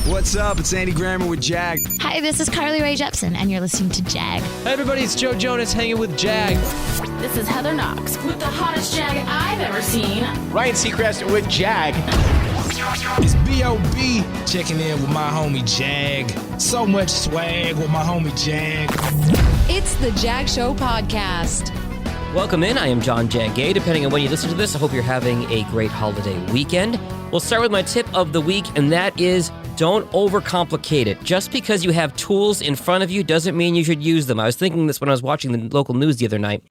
What's up? It's Andy Grammer with Jag. Hi, this is Carly Rae Jepsen, and you're listening to Jag. Hey everybody, it's Joe Jonas hanging with Jag. This is Heather Knox with the hottest Jag I've ever seen. Ryan Seacrest with Jag. It's B.O.B. checking in with my homie Jag. So much swag with my homie Jag. It's the Jag Show Podcast. Welcome in. I am John Jagay. Depending on when you listen to this, I hope you're having a great holiday weekend. We'll start with my tip of the week, and that is don't overcomplicate it. Just because you have tools in front of you doesn't mean you should use them. I was thinking this when I was watching the local news the other night.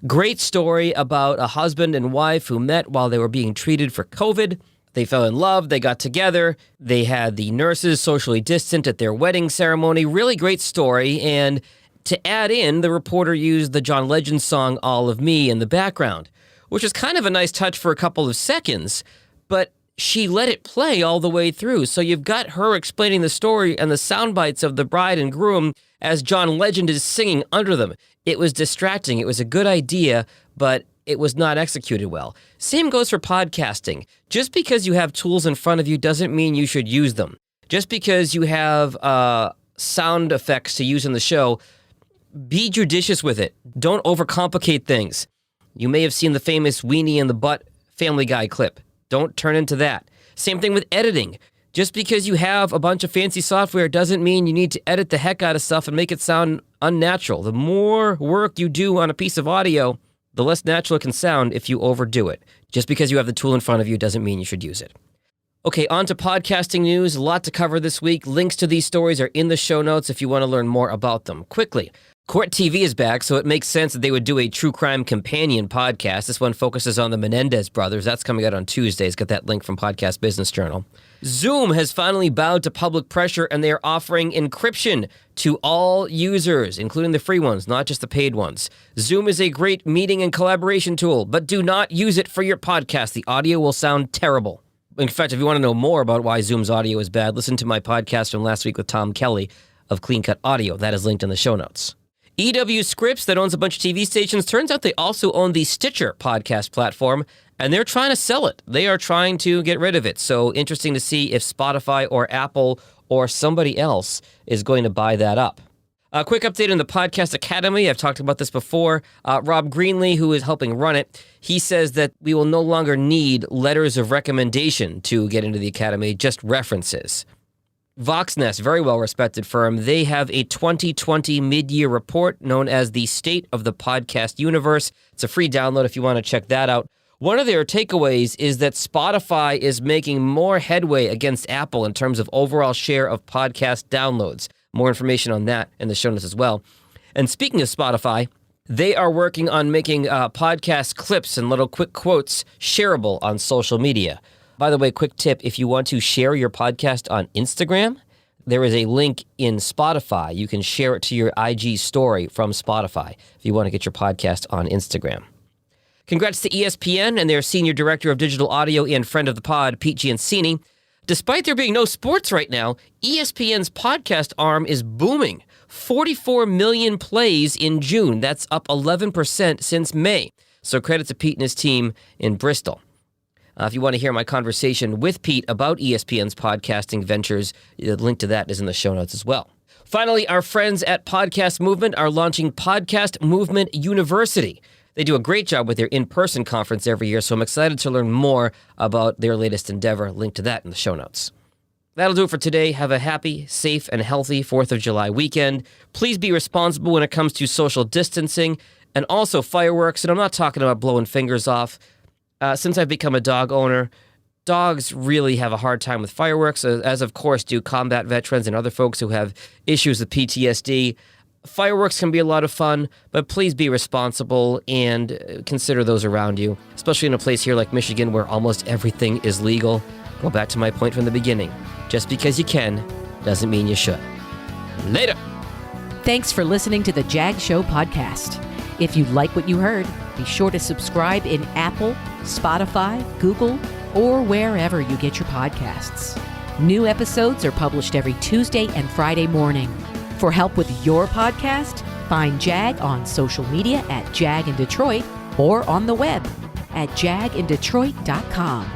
Great story about a husband and wife who met while they were being treated for COVID. They fell in love, they got together, they had the nurses socially distant at their wedding ceremony. Really great story, and to add in, the reporter used the John Legend song All of Me in the background, which is kind of a nice touch for a couple of seconds, but she let it play all the way through. So you've got her explaining the story and the sound bites of the bride and groom as John Legend is singing under them. It was distracting. It was a good idea, but it was not executed well. Same goes for podcasting. Just because you have tools in front of you doesn't mean you should use them. Just because you have sound effects to use in the show, be judicious with it. Don't overcomplicate things. You may have seen the famous Weenie in the Butt Family Guy clip. Don't turn into that. Same thing with editing. Just because you have a bunch of fancy software doesn't mean you need to edit the heck out of stuff and make it sound unnatural. The more work you do on a piece of audio, the less natural it can sound if you overdo it. Just because you have the tool in front of you doesn't mean you should use it. Okay, on to podcasting news. A lot to cover this week. Links to these stories are in the show notes if you want to learn more about them. Quickly, Court TV is back, so it makes sense that they would do a true crime companion podcast. This one focuses on the Menendez brothers. That's coming out on Tuesdays. Got that link from Podcast Business Journal. Zoom has finally bowed to public pressure, and they are offering encryption to all users, including the free ones, not just the paid ones. Zoom is a great meeting and collaboration tool, but do not use it for your podcast. The audio will sound terrible. In fact, if you want to know more about why Zoom's audio is bad, listen to my podcast from last week with Tom Kelly of Clean Cut Audio. That is linked in the show notes. EW Scripps, that owns a bunch of TV stations, turns out they also own the Stitcher podcast platform, and they're trying to sell it. They are trying to get rid of it. So interesting to see if Spotify or Apple or somebody else is going to buy that up. A quick update on the Podcast Academy. I've talked about this before. Rob Greenlee, who is helping run it, he says that we will no longer need letters of recommendation to get into the Academy, just references. Voxnest, very well-respected firm, they have a 2020 mid-year report known as the State of the Podcast Universe. It's a free download if you want to check that out. One of their takeaways is that Spotify is making more headway against Apple in terms of overall share of podcast downloads. More information on that in the show notes as well. And speaking of Spotify, they are working on making podcast clips and little quick quotes shareable on social media. By the way, quick tip, if you want to share your podcast on Instagram, there is a link in Spotify. You can share it to your IG story from Spotify if you want to get your podcast on Instagram. Congrats to ESPN and their Senior Director of Digital Audio and friend of the pod, Pete Giancini. Despite there being no sports right now, ESPN's podcast arm is booming. 44 million plays in June. That's up 11% since May. So credit to Pete and his team in Bristol. If you want to hear my conversation with Pete about ESPN's podcasting ventures, the link to that is in the show notes as well. Finally, our friends at Podcast Movement are launching Podcast Movement University. They do a great job with their in-person conference every year, so I'm excited to learn more about their latest endeavor. Link to that in the show notes. That'll do it for today. Have a happy, safe, and healthy 4th of July weekend. Please be responsible when it comes to social distancing and also fireworks. And I'm not talking about blowing fingers off. Since I've become a dog owner, dogs really have a hard time with fireworks, as of course do combat veterans and other folks who have issues with PTSD. Fireworks can be a lot of fun, but please be responsible and consider those around you, especially in a place here like Michigan where almost everything is legal. Go back to my point from the beginning. Just because you can doesn't mean you should. Later. Thanks for listening to the Jag Show Podcast. If you like what you heard, be sure to subscribe in Apple, Spotify, Google, or wherever you get your podcasts. New episodes are published every Tuesday and Friday morning. For help with your podcast, find Jag on social media at Jag in Detroit or on the web at jagindetroit.com.